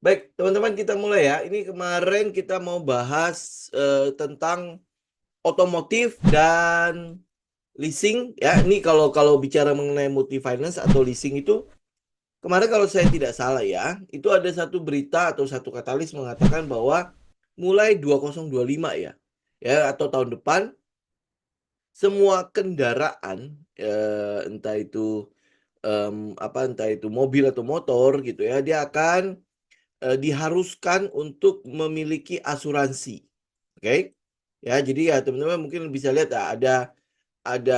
Baik, teman-teman kita mulai ya. Ini kemarin kita mau bahas tentang otomotif dan leasing ya. Ini kalau kalau bicara mengenai multi finance atau leasing itu kemarin kalau saya tidak salah ya, itu ada satu berita atau satu katalis mengatakan bahwa mulai 2025 ya. Ya, atau tahun depan semua kendaraan entah itu entah itu mobil atau motor gitu ya, dia akan diharuskan untuk memiliki asuransi. Oke. Ya, jadi ya teman-teman mungkin bisa lihat ya, ada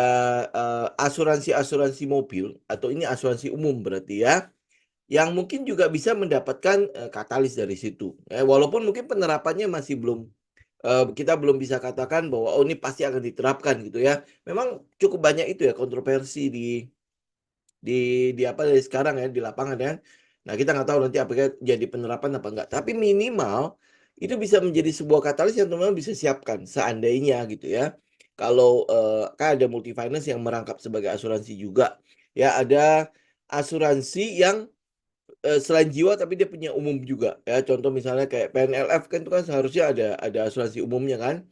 asuransi-asuransi mobil atau ini asuransi umum berarti ya, yang mungkin juga bisa mendapatkan katalis dari situ. Walaupun mungkin penerapannya masih belum kita belum bisa katakan bahwa oh ini pasti akan diterapkan gitu ya. Memang cukup banyak itu ya kontroversi di apa dari sekarang ya di lapangan ya. Nah, kita nggak tahu nanti apakah jadi penerapan apa enggak. Tapi minimal itu bisa menjadi sebuah katalis yang teman-teman bisa siapkan seandainya gitu ya. Kalau kan ada multi finance yang merangkap sebagai asuransi juga. Ya, ada asuransi yang selain jiwa tapi dia punya umum juga ya. Contoh misalnya kayak PNLF kan itu kan seharusnya ada asuransi umumnya kan.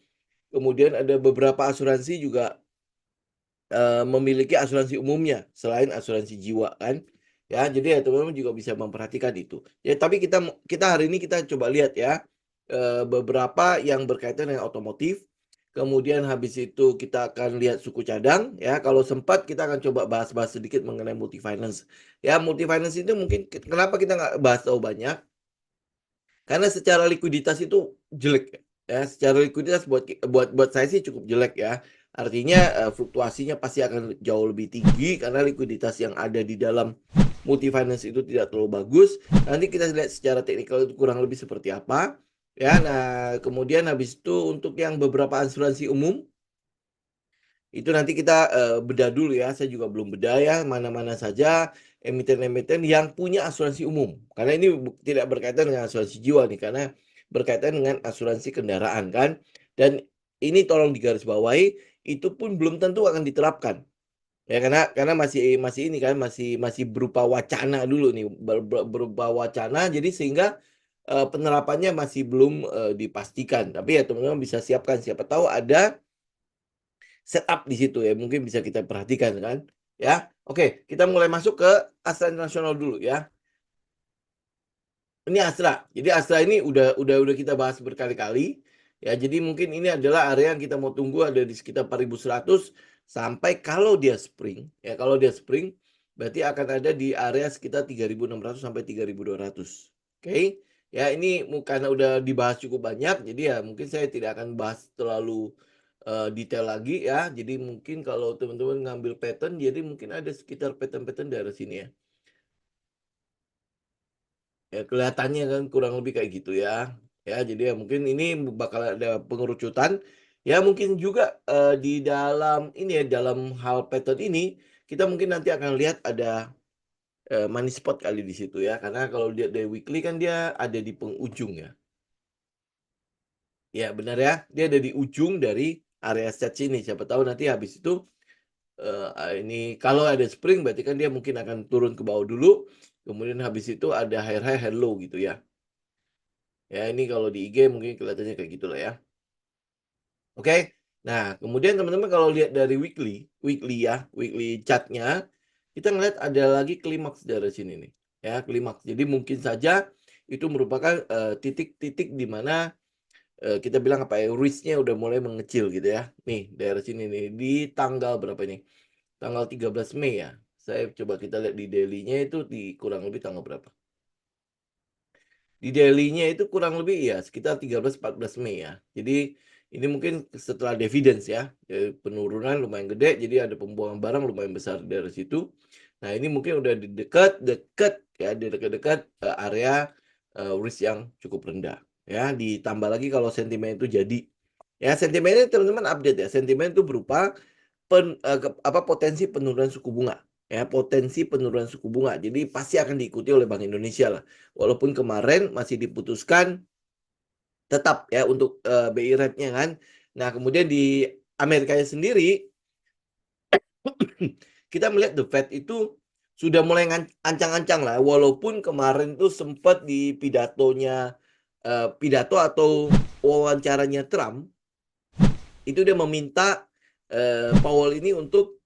Kemudian ada beberapa asuransi juga memiliki asuransi umumnya selain asuransi jiwa kan. Ya, jadi ya teman-teman juga bisa memperhatikan itu. Ya, tapi kita kita hari ini kita coba lihat ya beberapa yang berkaitan dengan otomotif. Kemudian habis itu kita akan lihat suku cadang ya. Kalau sempat kita akan coba bahas-bahas sedikit mengenai multi finance. Ya, multi finance itu mungkin kenapa kita nggak bahas tahu banyak? Karena secara likuiditas itu jelek ya. Secara likuiditas buat saya sih cukup jelek ya. Artinya fluktuasinya pasti akan jauh lebih tinggi karena likuiditas yang ada di dalam multi finance itu tidak terlalu bagus. Nanti kita lihat secara teknikal itu kurang lebih seperti apa. Ya, nah kemudian habis itu untuk yang beberapa asuransi umum itu nanti kita bedah dulu ya. Saya juga belum bedah ya mana-mana saja emiten-emiten yang punya asuransi umum. Karena ini tidak berkaitan dengan asuransi jiwa nih, karena berkaitan dengan asuransi kendaraan kan. Dan ini tolong digarisbawahi, itu pun belum tentu akan diterapkan. Ya karena masih masih ini kan masih masih berupa wacana dulu nih, berupa wacana jadi sehingga penerapannya masih belum dipastikan. Tapi ya teman-teman bisa siapkan siapa tahu ada setup di situ ya, mungkin bisa kita perhatikan kan ya. Oke, kita mulai masuk ke Astra Internasional dulu ya. Ini Astra, jadi Astra ini udah kita bahas berkali-kali ya. Jadi mungkin ini adalah area yang kita mau tunggu ada di sekitar 4100 sampai kalau dia spring ya. Kalau dia spring berarti akan ada di area sekitar 3600 sampai 3200. Oke ya, ini karena udah dibahas cukup banyak jadi ya mungkin saya tidak akan bahas terlalu detail lagi ya. Jadi mungkin kalau teman-teman ngambil pattern, jadi mungkin ada sekitar pattern-pattern dari sini ya. Ya kelihatannya kan kurang lebih kayak gitu ya. Ya, jadi ya mungkin ini bakal ada pengerucutan. Ya mungkin juga di dalam ini ya dalam hal pattern ini kita mungkin nanti akan lihat ada money spot kali di situ ya. Karena kalau lihat dari weekly kan dia ada di penghujung ya. Ya benar ya, dia ada di ujung dari area set sini. Siapa tahu nanti habis itu ini kalau ada spring berarti kan dia mungkin akan turun ke bawah dulu, kemudian habis itu ada high high, high low gitu ya. Ya ini kalau di IG mungkin kelihatannya kayak gitulah ya. Oke. Nah, kemudian teman-teman kalau lihat dari weekly ya, weekly chartnya, kita ngeliat ada lagi klimaks dari sini nih. Ya, klimaks. Jadi mungkin saja itu merupakan titik-titik di mana kita bilang apa ya, risk-nya udah mulai mengecil gitu ya. Nih, daerah sini nih di tanggal berapa ini? Tanggal 13 Mei ya. Saya coba kita lihat di daily-nya itu di kurang lebih tanggal berapa. Di daily-nya itu kurang lebih ya sekitar 13-14 Mei ya. Jadi ini mungkin setelah dividends ya. Penurunan lumayan gede jadi ada pembuangan barang lumayan besar dari situ. Nah, ini mungkin udah di dekat-dekat ya, di dekat-dekat area risk yang cukup rendah ya. Ditambah lagi kalau sentimen itu jadi ya, sentimennya teman-teman update ya. Sentimen itu berupa potensi penurunan suku bunga ya, potensi penurunan suku bunga. Jadi pasti akan diikuti oleh Bank Indonesia lah. Walaupun kemarin masih diputuskan tetap ya untuk BI rate-nya kan. Nah, kemudian di Amerika sendiri kita melihat The Fed itu sudah mulai ancang-ancang lah, walaupun kemarin tuh sempat di pidatonya pidato atau wawancaranya Trump itu dia meminta Powell ini untuk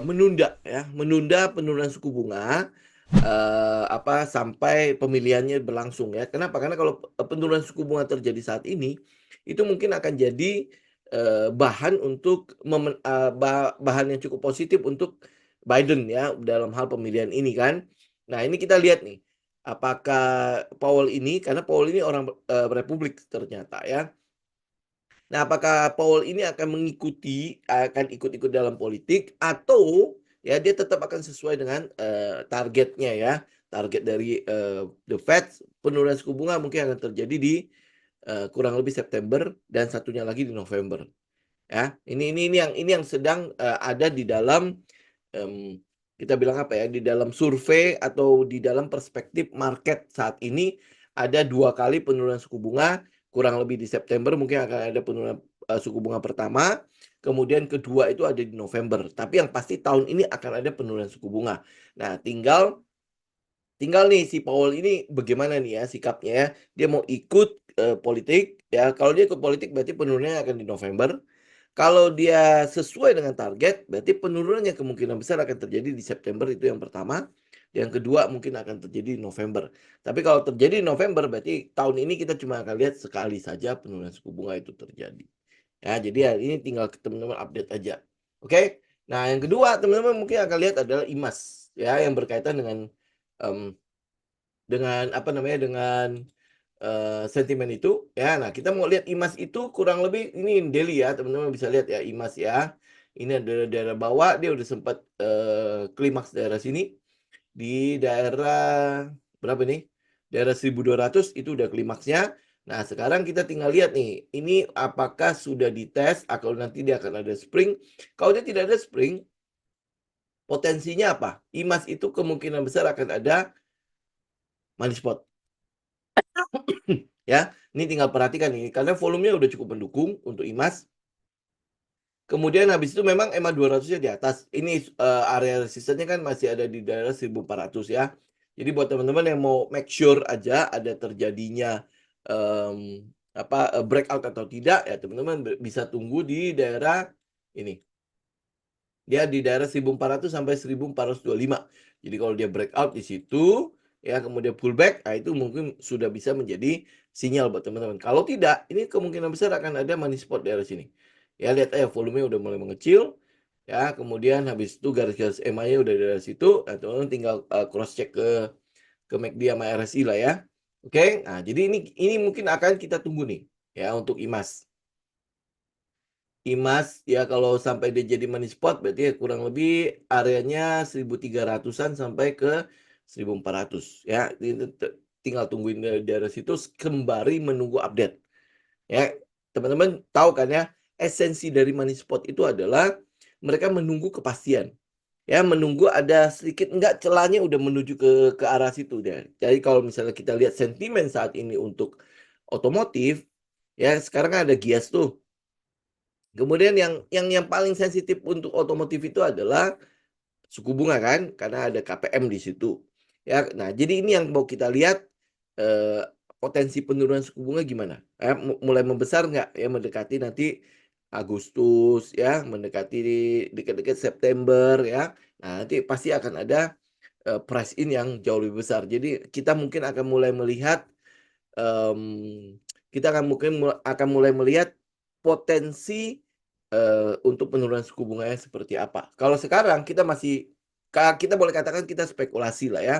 menunda penurunan suku bunga sampai pemilihannya berlangsung ya. Kenapa? Karena kalau penurunan suku bunga terjadi saat ini, itu mungkin akan jadi bahan untuk bahan yang cukup positif untuk Biden ya dalam hal pemilihan ini kan. Nah ini kita lihat nih, apakah Powell ini, karena Powell ini orang Republik ternyata ya. Nah, apakah Powell ini akan ikut-ikut dalam politik atau ya dia tetap akan sesuai dengan targetnya ya. Target dari The Fed penurunan suku bunga mungkin akan terjadi di kurang lebih September dan satunya lagi di November. Ya, ini yang sedang ada di dalam kita bilang apa ya, di dalam survei atau di dalam perspektif market saat ini ada 2 kali penurunan suku bunga, kurang lebih di September mungkin akan ada penurunan suku bunga pertama, kemudian kedua itu ada di November. Tapi yang pasti tahun ini akan ada penurunan suku bunga. Nah, tinggal nih si Powell ini bagaimana nih ya sikapnya ya. Dia mau ikut politik ya. Kalau dia ikut politik berarti penurunannya akan di November. Kalau dia sesuai dengan target, berarti penurunannya kemungkinan besar akan terjadi di September, itu yang pertama. Yang kedua mungkin akan terjadi di November. Tapi kalau terjadi di November, berarti tahun ini kita cuma akan lihat sekali saja penurunan suku bunga itu terjadi. Ya, jadi ya ini tinggal teman-teman update aja. Oke. Nah, yang kedua teman-teman mungkin akan lihat adalah IMAS ya yang berkaitan dengan dengan sentimen itu ya. Nah, kita mau lihat IMAS itu kurang lebih ini daily ya, teman-teman bisa lihat ya IMAS ya. Ini ada daerah bawah, dia udah sempat klimaks daerah sini di daerah berapa nih? Daerah 1200 itu udah klimaksnya. Nah, sekarang kita tinggal lihat nih, ini apakah sudah dites atau nanti dia akan ada spring. Kalau dia tidak ada spring, potensinya apa? IMAS itu kemungkinan besar akan ada money spot. Ya, ini tinggal perhatikan nih, karena volumenya udah cukup mendukung untuk IMAS. Kemudian habis itu memang EMA 200-nya di atas. Ini area resistennya kan masih ada di daerah 1400 ya. Jadi buat teman-teman yang mau make sure aja ada terjadinya breakout atau tidak ya, teman-teman bisa tunggu di daerah ini. Dia di daerah 1400 sampai 1425. Jadi kalau dia breakout di situ ya kemudian pullback, nah itu mungkin sudah bisa menjadi sinyal buat teman-teman. Kalau tidak, ini kemungkinan besar akan ada money spot daerah sini. Ya lihat aja volumenya udah mulai mengecil ya, kemudian habis itu garis-garis EMA-nya udah dari situ, nah teman-teman tinggal cross check ke MACD sama RSI lah ya. Oke. Nah, jadi ini mungkin akan kita tunggu nih ya untuk IMAS. IMAS ya kalau sampai dia jadi money spot berarti ya kurang lebih areanya 1300-an sampai ke 1400 ya. Ini tinggal tungguin dari daerah situ sembari menunggu update. Ya, teman-teman tahu kan ya, esensi dari money spot itu adalah mereka menunggu kepastian. Ya, menunggu ada sedikit enggak celahnya udah menuju ke arah situ deh. Jadi kalau misalnya kita lihat sentimen saat ini untuk otomotif ya sekarang kan ada Gias tuh. Kemudian yang paling sensitif untuk otomotif itu adalah suku bunga kan, karena ada KPM di situ. Ya, nah jadi ini yang mau kita lihat potensi penurunan suku bunga gimana? Mulai membesar nggak ya mendekati nanti Agustus ya, mendekati dekat-dekat September ya. Nah, nanti pasti akan ada price in yang jauh lebih besar. Jadi kita mungkin akan mulai melihat akan mulai melihat potensi untuk penurunan suku bunganya seperti apa. Kalau sekarang kita boleh katakan kita spekulasi lah ya.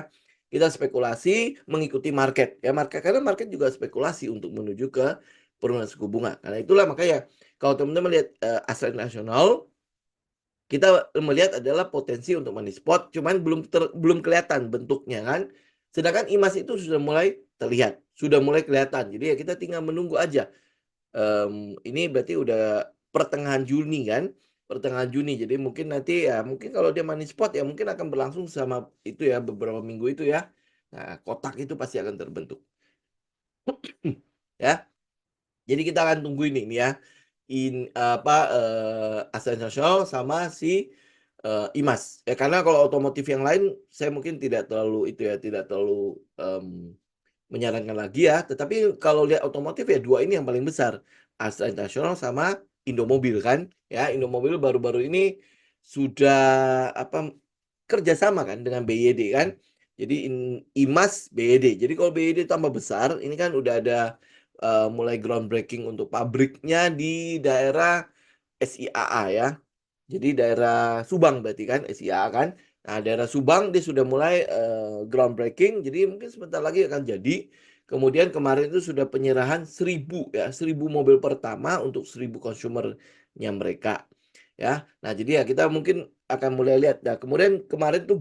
Kita spekulasi mengikuti market ya, karena market juga spekulasi untuk menuju ke penurunan suku bunga. Karena itulah makanya kalau teman-teman lihat aset nasional, kita melihat adalah potensi untuk money spot, cuman belum kelihatan bentuknya kan. Sedangkan IMAS itu sudah mulai terlihat, sudah mulai kelihatan. Jadi ya kita tinggal menunggu aja. Ini berarti udah pertengahan Juni kan, pertengahan Juni. Jadi mungkin nanti ya mungkin kalau dia money spot ya mungkin akan berlangsung sama itu ya beberapa minggu itu ya. Nah, kotak itu pasti akan terbentuk. Ya. Jadi kita akan tunggu ini ya. Aset nasional sama si IMAS. Ya karena kalau otomotif yang lain saya mungkin tidak terlalu itu ya, tidak terlalu, menyarankan lagi ya. Tetapi kalau lihat otomotif ya 2 ini yang paling besar, Astra International sama Indomobil kan, ya. Indomobil baru-baru ini sudah kerjasama kan dengan BYD kan. Jadi IMAS BYD. Jadi kalau BYD tambah besar, ini kan udah ada mulai groundbreaking untuk pabriknya di daerah SIAA ya. Jadi daerah Subang berarti kan SIAA kan. Nah, daerah Subang dia sudah mulai groundbreaking. Jadi mungkin sebentar lagi akan jadi. Kemudian kemarin itu sudah penyerahan 1000 ya, 1000 mobil pertama untuk 1000 konsumernya mereka. Ya. Nah, jadi ya kita mungkin akan mulai lihat. Nah, kemudian kemarin tuh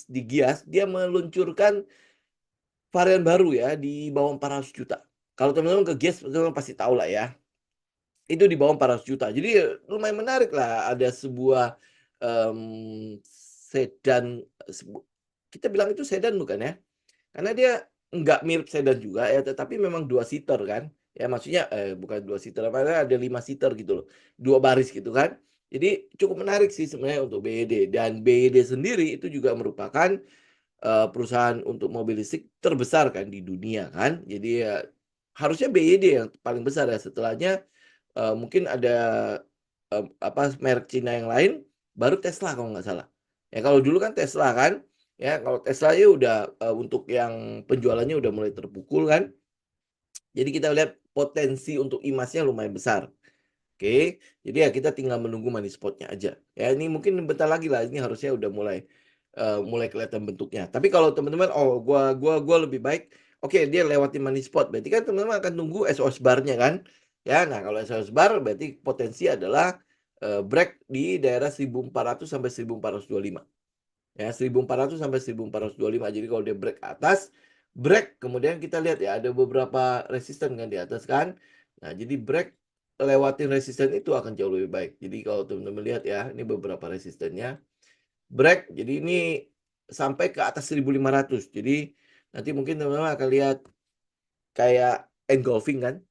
di Gias dia meluncurkan varian baru ya di bawah 400 juta. Kalau teman-teman ke Gias teman-teman pasti tahu lah ya. Itu di bawah 400 juta. Jadi lumayan menarik lah ada sebuah sedan, kita bilang itu sedan bukan ya? Karena dia nggak mirip sedan juga ya, tetapi memang 2 seater kan. Ya maksudnya bukan 2 seater, apa ada 5 seater gitu loh. 2 baris gitu kan. Jadi cukup menarik sih sebenarnya untuk BYD, dan BYD sendiri itu juga merupakan perusahaan untuk mobil listrik terbesar kan di dunia kan. Jadi ya harusnya BYD yang paling besar ya, setelahnya mungkin ada merek Cina yang lain, baru Tesla kalau nggak salah. Ya kalau dulu kan Tesla kan, ya kalau Tesla ya udah untuk yang penjualannya udah mulai terpukul kan. Jadi kita lihat potensi untuk IMAS-nya lumayan besar. Oke, jadi ya kita tinggal menunggu money spot-nya aja. Ya ini mungkin bentar lagi lah, ini harusnya udah mulai kelihatan bentuknya. Tapi kalau teman-teman, oh gua lebih baik, oke dia lewatin money spot, berarti kan teman-teman akan tunggu SOS bar-nya kan. Ya, nah kalau SOS bar berarti potensi adalah break di daerah 1400 sampai 1425. Ya, 1400 sampai 1425. Jadi kalau dia break atas, break kemudian kita lihat ya ada beberapa resisten kan di atas kan. Nah, jadi break lewatin resisten itu akan jauh lebih baik. Jadi kalau teman-teman lihat ya, ini beberapa resistennya. Break, jadi ini sampai ke atas 1500. Jadi nanti mungkin teman-teman akan lihat kayak engulfing kan.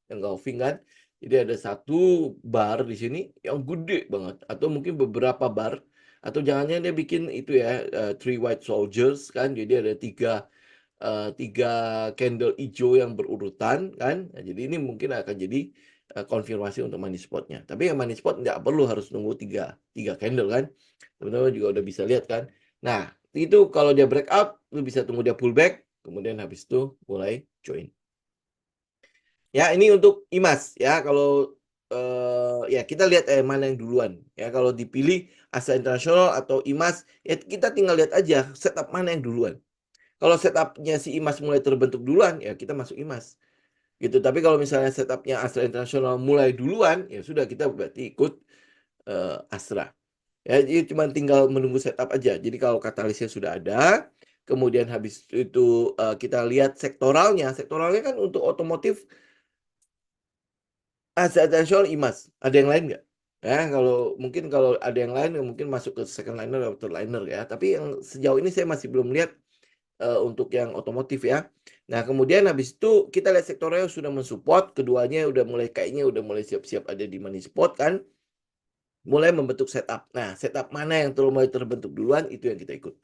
Jadi ada satu bar di sini yang gede banget, atau mungkin beberapa bar, atau jangannya dia bikin itu ya, three white soldiers kan. Jadi ada tiga candle hijau yang berurutan kan. Nah, jadi ini mungkin akan jadi konfirmasi untuk money spot-nya. Tapi yang money spot nggak perlu harus nunggu tiga candle kan. Teman-teman juga udah bisa lihat kan. Nah, itu kalau dia break up, lu bisa tunggu dia pullback, kemudian habis itu mulai join. Ya, ini untuk IMAS ya. Kalau ya kita lihat mana yang duluan. Ya, kalau dipilih Astra International atau IMAS, ya kita tinggal lihat aja setup mana yang duluan. Kalau setupnya si IMAS mulai terbentuk duluan, ya kita masuk IMAS. Gitu. Tapi kalau misalnya setupnya Astra International mulai duluan, ya sudah kita berarti ikut Astra. Ya, jadi cuma tinggal menunggu setup aja. Jadi kalau katalisnya sudah ada, kemudian habis itu kita lihat sektoralnya. Sektoralnya kan untuk otomotif Astra International IMAS. Ada yang lain nggak? Ya, kalau ada yang lain mungkin masuk ke second liner atau third liner ya. Tapi yang sejauh ini saya masih belum lihat untuk yang otomotif ya. Nah, kemudian habis itu kita lihat sektornya sudah mensupport, keduanya kayaknya udah mulai siap-siap ada di money spot kan. Mulai membentuk setup. Nah, setup mana yang mulai terbentuk duluan itu yang kita ikut.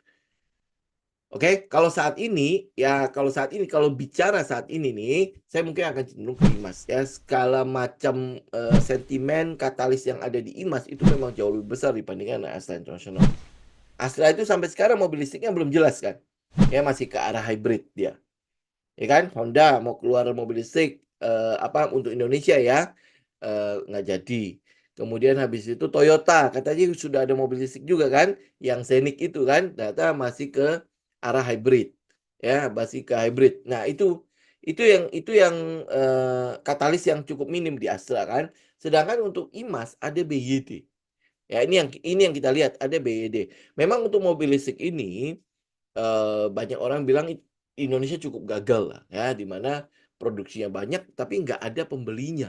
Oke, kalau bicara saat ini nih, saya mungkin akan cenderung ke IMAS ya. Skala macam sentimen katalis yang ada di IMAS itu memang jauh lebih besar dibandingkan Astra International. Astra itu sampai sekarang mobil listriknya belum jelas kan. Ya masih ke arah hybrid dia. Ya kan, Honda mau keluar mobil listrik untuk Indonesia ya, nggak jadi. Kemudian habis itu Toyota katanya sudah ada mobil listrik juga kan, yang Scenic itu kan, ternyata masih ke arah hybrid, ya masih ke hybrid. Nah itu yang katalis yang cukup minim di Astra kan. Sedangkan untuk IMAS ada BYD. Ya ini yang kita lihat ada BYD. Memang untuk mobil listrik ini banyak orang bilang Indonesia cukup gagal lah ya, di mana produksinya banyak tapi nggak ada pembelinya.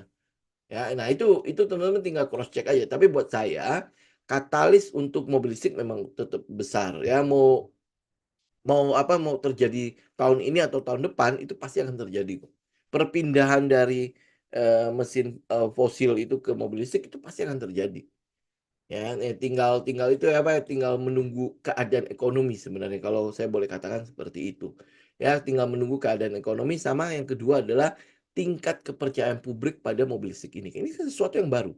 Ya, nah itu teman-teman tinggal cross check aja. Tapi buat saya katalis untuk mobil listrik memang tetap besar ya. Mau terjadi tahun ini atau tahun depan itu pasti akan terjadi. Perpindahan dari mesin fosil itu ke mobil listrik itu pasti akan terjadi. Ya, tinggal itu ya, apa, tinggal menunggu keadaan ekonomi sebenarnya kalau saya boleh katakan seperti itu. Ya, tinggal menunggu keadaan ekonomi, sama yang kedua adalah tingkat kepercayaan publik pada mobil listrik ini. Ini kan sesuatu yang baru.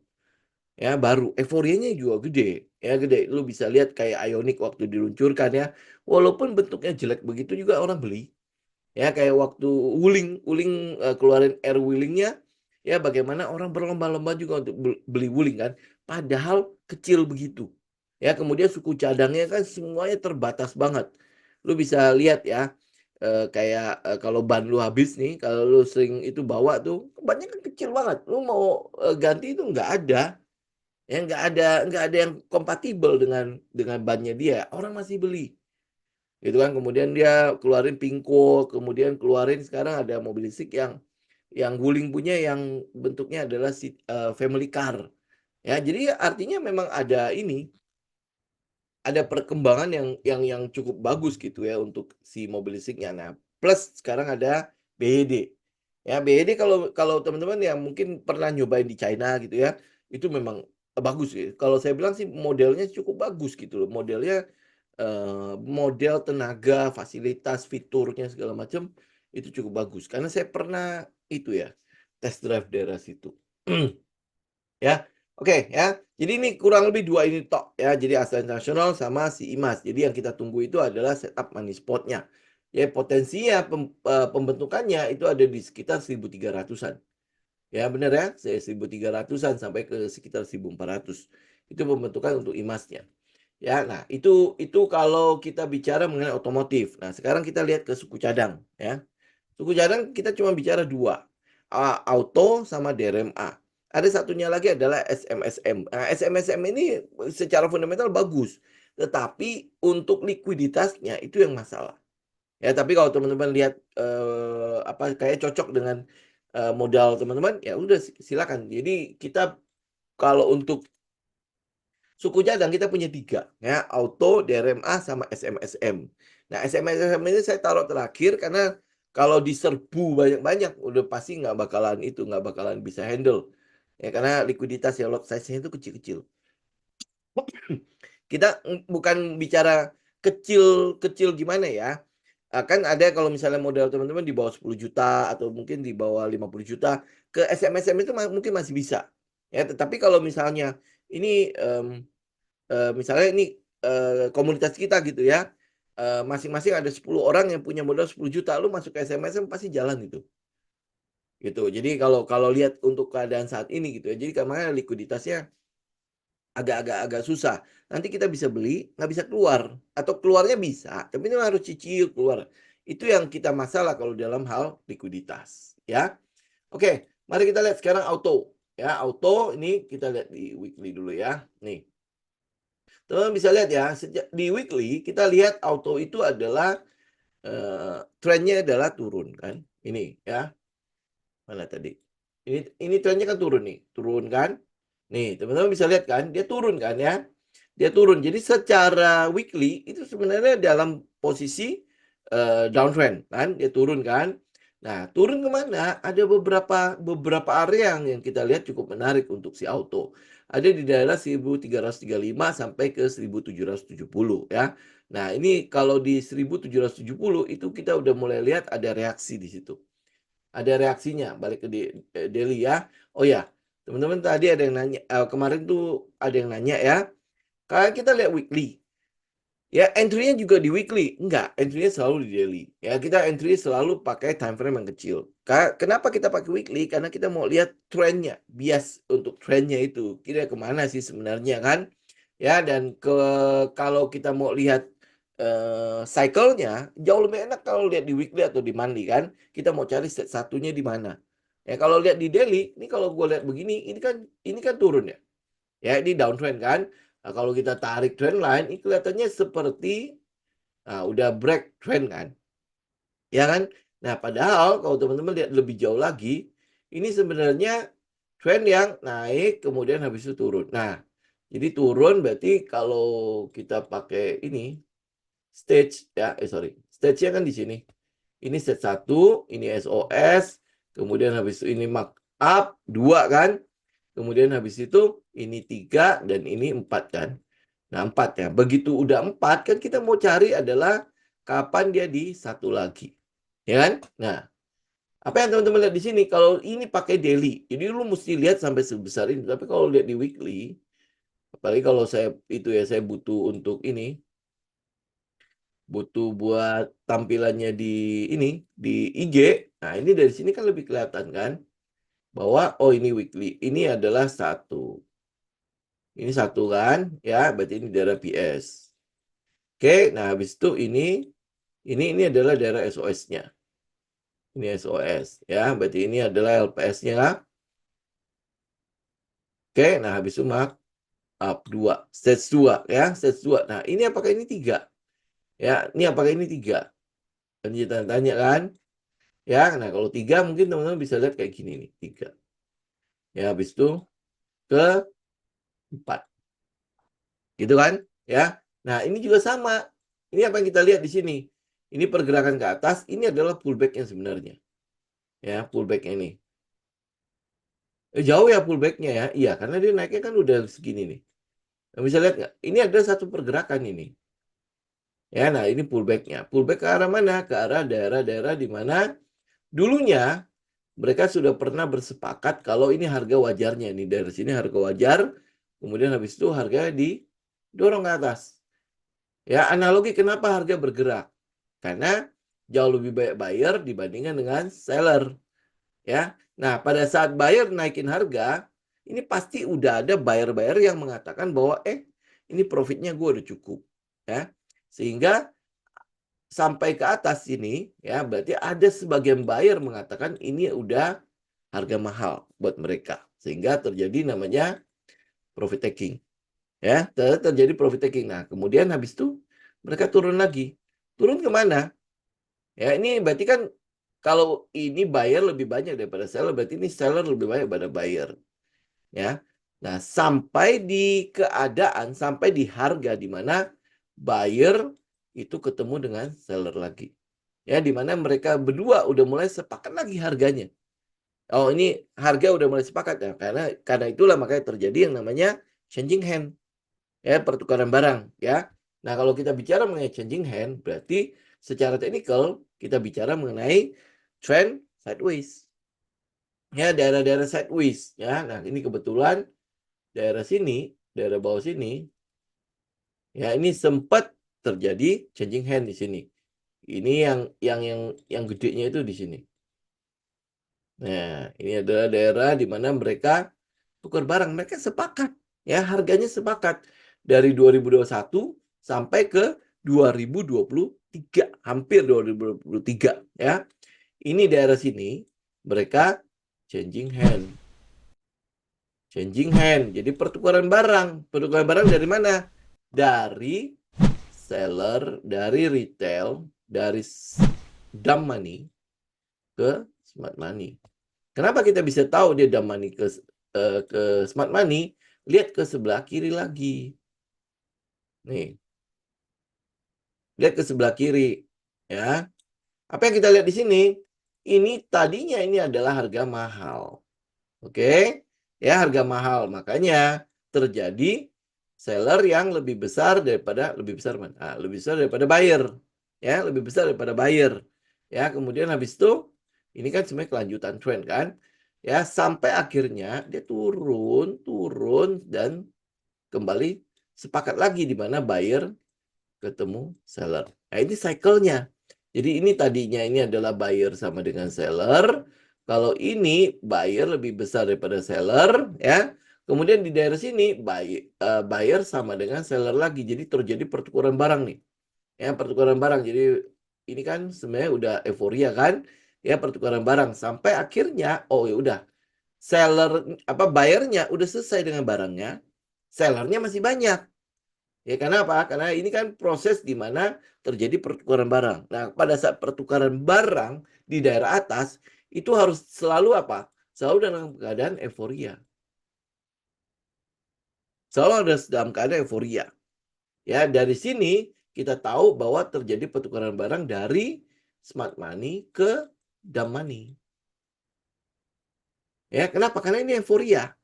Ya, baru. Euforianya juga gede. Ya, gede. Lu bisa lihat kayak Ioniq waktu diluncurkan ya. Walaupun bentuknya jelek begitu juga orang beli. Ya, kayak waktu Wuling, keluarin Air Wuling-nya, ya bagaimana orang berlomba-lomba juga untuk beli Wuling kan. Padahal kecil begitu. Ya, kemudian suku cadangnya kan semuanya terbatas banget. Lu bisa lihat ya, kayak kalau ban lu habis nih, kalau lu sering itu bawa tuh, bannya kan kecil banget. Lu mau ganti itu nggak ada. Ya, nggak ada yang kompatibel dengan bannya dia. Orang masih beli. Gitu kan, kemudian dia keluarin Pico, kemudian keluarin sekarang ada mobil listrik yang Wuling punya yang bentuknya adalah family car. Ya, jadi artinya memang ada perkembangan yang cukup bagus gitu ya untuk si mobil listriknya. Nah, plus sekarang ada BYD. Ya, BYD kalau kalau teman-teman yang mungkin pernah nyobain di China gitu ya, itu memang bagus ya. Kalau saya bilang sih modelnya cukup bagus gitu loh. Modelnya model tenaga, fasilitas, fiturnya segala macam itu cukup bagus. Karena saya pernah itu ya, test drive daerah situ. Ya, oke ya. Jadi ini kurang lebih dua ini tok ya. Jadi Asta International sama si Imas. Jadi yang kita tunggu itu adalah setup money spotnya. Ya, potensinya pembentukannya itu ada di sekitar 1.300-an. Ya benar ya, 1.300-an sampai ke sekitar 1.400. Itu pembentukan untuk Imasnya. Ya, nah itu kalau kita bicara mengenai otomotif. Nah, sekarang kita lihat ke suku cadang ya. Suku cadang kita cuma bicara dua, auto sama DRMA. Ada satunya lagi adalah SMSM. Nah, SMSM ini secara fundamental bagus, tetapi untuk likuiditasnya itu yang masalah. Ya, tapi kalau teman-teman lihat apa kayak cocok dengan modal teman-teman, ya udah silakan. Jadi kita kalau untuk suku cadang kita punya tiga, ya, auto, DRMA, sama SMSM. Nah, SMSM ini saya taruh terakhir karena kalau diserbu banyak-banyak, udah pasti nggak bakalan bisa handle. Ya, karena likuiditas ya lot size-nya itu kecil-kecil. Kita bukan bicara kecil-kecil gimana ya. Kan ada kalau misalnya modal teman-teman di bawah 10 juta atau mungkin di bawah 50 juta, ke SMSM itu mungkin masih bisa. Ya, tetapi kalau misalnya ini misalnya ini komunitas kita gitu ya, masing-masing ada 10 orang yang punya modal 10 juta, lu masuk ke SMSM pasti jalan itu. Gitu. Jadi kalau kalau lihat untuk keadaan saat ini gitu ya, jadi kemana likuiditasnya agak susah. Nanti kita bisa beli, nggak bisa keluar. Atau keluarnya bisa, tapi ini harus cicil keluar. Itu yang kita masalah kalau dalam hal likuiditas. Ya, oke, mari kita lihat sekarang auto. Ya, auto ini kita lihat di weekly dulu ya. Nih, teman-teman bisa lihat ya, sejak di weekly kita lihat auto itu adalah trennya adalah turun kan. Ini ya. Mana tadi? Ini trennya kan turun nih, turun kan? Nih, teman-teman bisa lihat kan, dia turun kan ya. Dia turun. Jadi secara weekly itu sebenarnya dalam posisi downtrend kan, dia turun kan. Nah, turun kemana? Ada beberapa area yang kita lihat cukup menarik untuk si auto. Ada di daerah 1.335 sampai ke 1.770 ya. Nah, ini kalau di 1.770 itu kita udah mulai lihat ada reaksi di situ. Ada reaksinya balik ke Delhi ya. Oh ya, teman-teman tadi ada yang nanya, kemarin tuh ada yang nanya ya. Kalau kita lihat weekly, ya entry-nya juga di weekly. Enggak, entry-nya selalu di daily. Ya, kita entry selalu pakai time frame yang kecil. Kenapa kita pakai weekly? Karena kita mau lihat trennya, bias untuk trennya itu. Kira kemana sih sebenarnya kan? Ya, dan kalau kita mau lihat cycle-nya, jauh lebih enak kalau lihat di weekly atau di monthly kan. Kita mau cari set satunya di mana. Ya, kalau lihat di daily, ini kalau gue lihat begini, ini kan turun ya. Ya, ini downtrend kan. Nah, kalau kita tarik trend line, ini kelihatannya seperti udah break trend kan. Ya kan? Nah, padahal kalau teman-teman lihat lebih jauh lagi, ini sebenarnya trend yang naik kemudian habis itu turun. Nah, jadi turun berarti kalau kita pakai ini stage ya, sorry. Stage-nya kan di sini. Ini stage 1, ini SOS, kemudian habis itu ini mark up 2 kan. Kemudian habis itu ini 3, dan ini 4 kan. Nah, 4 ya. Begitu udah 4, kan kita mau cari adalah kapan dia di satu lagi. Ya kan? Nah, apa yang teman-teman lihat di sini? Kalau ini pakai daily, jadi lu mesti lihat sampai sebesar ini. Tapi kalau lihat di weekly, apalagi kalau saya butuh untuk ini, butuh buat tampilannya di ini, di IG. Nah, ini dari sini kan lebih kelihatan kan, bahwa oh ini weekly, ini adalah 1. Ini 1 kan, ya, berarti ini daerah PS. Oke, nah habis itu ini adalah daerah SOS-nya. Ini SOS, ya, berarti ini adalah LPS-nya. Oke, nah habis itu mark up 2, stage 2 ya, stage 2. Nah, ini apakah ini 3? Ya, ini apakah ini 3? Kan kita tanya kan? Ya, nah kalau 3 mungkin teman-teman bisa lihat kayak gini nih, 3. Ya, habis itu ke 4. Gitu kan? Ya. Nah, ini juga sama. Ini apa yang kita lihat di sini. Ini pergerakan ke atas, ini adalah pullback yang sebenarnya. Ya, pullback ini. Jauh ya pullbacknya ya. Iya, karena dia naiknya kan udah segini nih. Nah, bisa lihat nggak? Ini ada satu pergerakan ini. Ya, nah ini pullbacknya. Pullback ke arah mana? Ke arah daerah-daerah di mana dulunya mereka sudah pernah bersepakat kalau ini harga wajarnya. Nih dari sini harga wajar. Kemudian habis itu harga didorong ke atas. Ya, analogi kenapa harga bergerak? Karena jauh lebih banyak buyer dibandingkan dengan seller. Ya. Nah, pada saat buyer naikin harga, ini pasti udah ada buyer-buyer yang mengatakan bahwa ini profitnya gue udah cukup. Ya. Sehingga sampai ke atas ini, ya, berarti ada sebagian buyer mengatakan ini udah harga mahal buat mereka. Sehingga terjadi namanya profit taking. Ya, terjadi profit taking. Nah, kemudian habis itu mereka turun lagi. Turun kemana? Ya, ini berarti kan kalau ini buyer lebih banyak daripada seller, berarti ini seller lebih banyak daripada buyer. Ya. Nah, sampai di keadaan, sampai di harga di mana buyer itu ketemu dengan seller lagi. Ya, di mana mereka berdua udah mulai sepakat lagi harganya. Oh, ini harga udah mulai sepakat ya, karena itulah makanya terjadi yang namanya changing hand. Ya, pertukaran barang, ya. Nah, kalau kita bicara mengenai changing hand, berarti secara teknikal kita bicara mengenai trend sideways. Ya, daerah-daerah sideways, ya. Nah, ini kebetulan daerah sini, daerah bawah sini, ya ini sempat terjadi changing hand di sini. Ini yang gedenya itu di sini. Nah, ini adalah daerah di mana mereka tukar barang, mereka sepakat, ya, harganya sepakat dari 2021 sampai ke 2023, hampir 2023, ya. Ini daerah sini mereka changing hand. Changing hand. Jadi pertukaran barang. Pertukaran barang dari mana? Dari seller, dari retail, dari dump money ke smart money. Kenapa kita bisa tahu dia dump money ke smart money? Lihat ke sebelah kiri lagi. Nih. Lihat ke sebelah kiri. Ya. Apa yang kita lihat di sini? Ini tadinya ini adalah harga mahal. Oke, ya harga mahal. Makanya terjadi seller yang lebih besar daripada lebih besar daripada buyer. Ya, lebih besar daripada buyer. Ya, kemudian habis itu ini kan sebenarnya kelanjutan trend kan. Ya, sampai akhirnya dia turun dan kembali sepakat lagi di mana buyer ketemu seller. Nah, ini cycle-nya. Jadi ini tadinya ini adalah buyer sama dengan seller. Kalau ini buyer lebih besar daripada seller, ya. Kemudian di daerah sini buyer sama dengan seller lagi. Jadi terjadi pertukaran barang nih. Ya, pertukaran barang. Jadi ini kan sebenarnya udah euforia kan? Ya, pertukaran barang sampai akhirnya oh ya udah. Seller buyernya udah selesai dengan barangnya. Sellernya masih banyak. Ya, karena apa? Karena ini kan proses di mana terjadi pertukaran barang. Nah, pada saat pertukaran barang di daerah atas, itu harus selalu apa? Selalu dalam keadaan euforia. Selalu ada dalam keadaan euforia. Ya, dari sini kita tahu bahwa terjadi pertukaran barang dari smart money ke dumb money. Ya, kenapa? Karena ini euforia.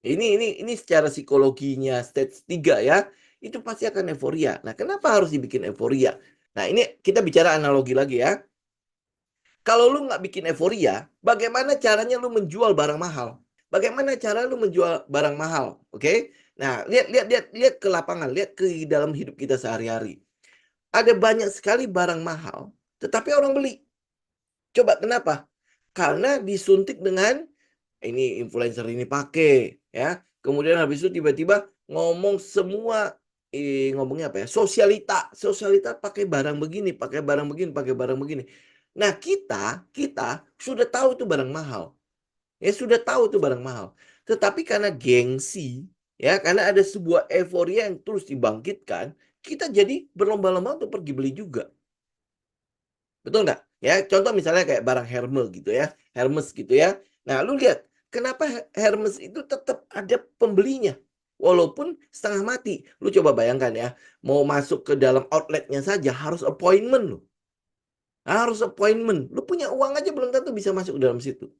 Ini secara psikologinya stage 3 ya, itu pasti akan euforia. Nah, kenapa harus dibikin euforia? Nah, ini kita bicara analogi lagi ya. Kalau lu nggak bikin euforia, bagaimana caranya lu menjual barang mahal? Bagaimana cara lu menjual barang mahal? Oke? Nah, lihat ke lapangan, lihat ke dalam hidup kita sehari-hari. Ada banyak sekali barang mahal, tetapi orang beli. Coba kenapa? Karena disuntik dengan ini influencer ini pakai ya. Kemudian habis itu tiba-tiba ngomong semua ngomongnya apa ya? Sosialita pakai barang begini, pakai barang begini, pakai barang begini. Nah, kita sudah tahu itu barang mahal. Ya sudah tahu itu barang mahal. Tetapi karena gengsi, ya karena ada sebuah euforia yang terus dibangkitkan, kita jadi berlomba-lomba untuk pergi beli juga. Betul nggak? Ya, contoh misalnya kayak barang Hermes gitu ya, Hermes gitu ya. Nah, lu lihat kenapa Hermes itu tetap ada pembelinya, walaupun setengah mati. Lu coba bayangkan ya, mau masuk ke dalam outletnya saja harus appointment lu. Harus appointment. Lu punya uang aja belum tentu bisa masuk ke dalam situ.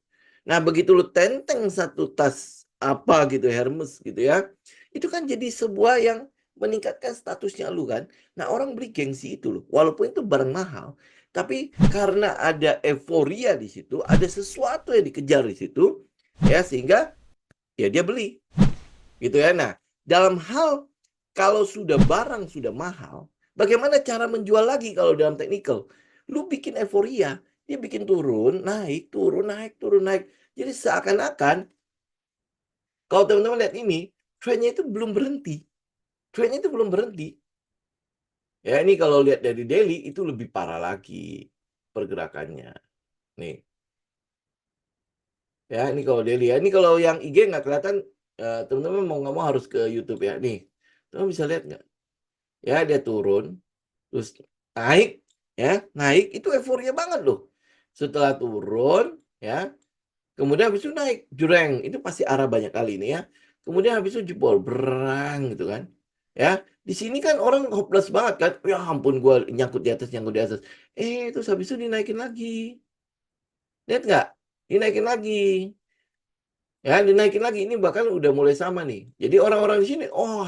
Nah, begitu lu tenteng satu tas apa gitu Hermes gitu ya, itu kan jadi sebuah yang meningkatkan statusnya lu kan. Nah, orang beli gengsi itu loh. Walaupun itu barang mahal, tapi karena ada euforia di situ, ada sesuatu yang dikejar di situ, ya sehingga ya dia beli gitu ya. Nah, dalam hal kalau sudah barang sudah mahal, bagaimana cara menjual lagi kalau dalam technical? Lu bikin euforia, dia bikin turun, naik, turun, naik, turun, naik. Jadi seakan-akan kalau teman-teman lihat ini, trennya itu belum berhenti. Trennya itu belum berhenti. Ya, ini kalau lihat dari daily itu lebih parah lagi pergerakannya. Nih, ya ini kalau daily ya. Ini kalau yang IG nggak kelihatan, teman-teman mau nggak mau harus ke YouTube ya. Nih, teman bisa lihat nggak? Ya, dia turun, terus naik, ya naik itu euforia banget loh. Setelah turun, ya kemudian habis itu naik jureng, itu pasti arah banyak kali ini ya. Kemudian habis itu jebol berang gitu kan, ya di sini kan orang hopeless banget kan, ya ampun gua nyangkut di atas, nyangkut di atas, terus habis itu dinaikin lagi, lihat nggak, dinaikin lagi, ya dinaikin lagi, ini bahkan udah mulai sama nih. Jadi orang-orang di sini, oh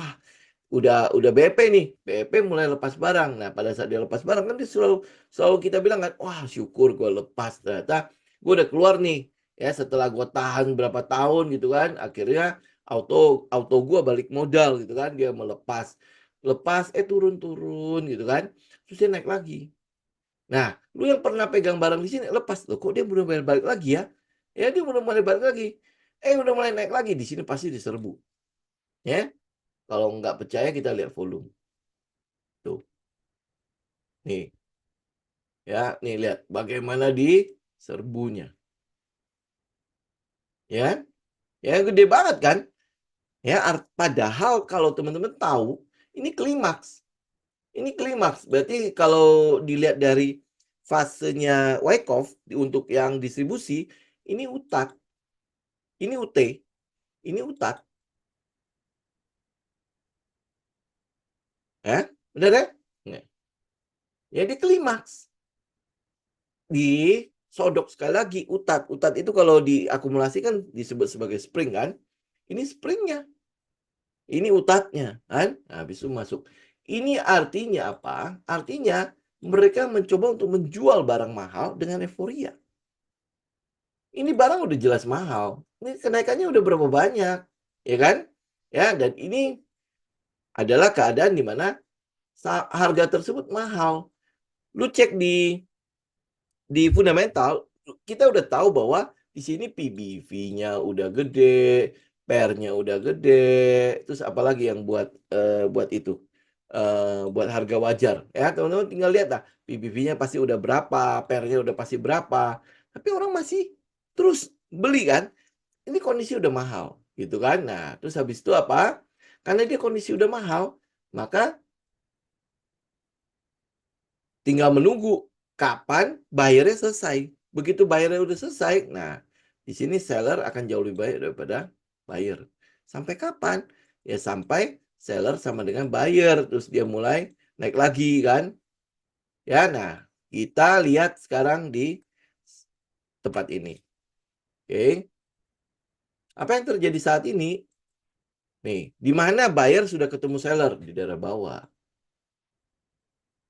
udah BP nih, BP mulai lepas barang. Nah, pada saat dia lepas barang kan dia selalu selalu kita bilang kan, wah syukur gue lepas, ternyata gue udah keluar nih ya setelah gue tahan berapa tahun gitu kan, akhirnya auto auto gue balik modal gitu kan, dia melepas lepas turun-turun gitu kan, terus dia naik lagi. Nah, lu yang pernah pegang barang di sini lepas, loh kok dia belum balik lagi ya, ya dia belum mulai balik lagi, udah mulai naik lagi, di sini pasti diserbu ya. Kalau nggak percaya kita lihat volume tuh. Nih, ya, nih lihat bagaimana di serbunya. Ya, ya gede banget kan? Ya, padahal kalau teman-teman tahu, ini klimaks. Ini klimaks. Berarti kalau dilihat dari fasenya Wyckoff untuk yang distribusi, ini utak, ini UT, ini utak. Ya, benar ya? Nah, ya di klimaks. Disodok sekali lagi utat. Utat itu kalau diakumulasikan disebut sebagai spring kan? Ini springnya. Ini utatnya kan? Nah, habis itu masuk. Ini artinya apa? Artinya mereka mencoba untuk menjual barang mahal dengan euforia. Ini barang udah jelas mahal. Ini kenaikannya udah berapa banyak, ya kan? Ya, dan ini adalah keadaan di mana harga tersebut mahal. Lu cek di fundamental, kita udah tahu bahwa di sini PBV-nya udah gede, PER-nya udah gede, terus apalagi yang buat itu, buat harga wajar ya teman-teman, tinggal lihat lah PBV-nya pasti udah berapa, PER-nya udah pasti berapa, tapi orang masih terus beli kan. Ini kondisi udah mahal gitu kan. Nah, terus habis itu apa, karena dia kondisi udah mahal, maka tinggal menunggu kapan bayarnya selesai. Begitu bayarnya udah selesai, nah di sini seller akan jauh lebih baik daripada buyer. Sampai kapan? Ya sampai seller sama dengan buyer, terus dia mulai naik lagi kan. Ya, nah kita lihat sekarang di tempat ini. Oke. Apa yang terjadi saat ini? Nih, di mana buyer sudah ketemu seller? Di daerah bawah.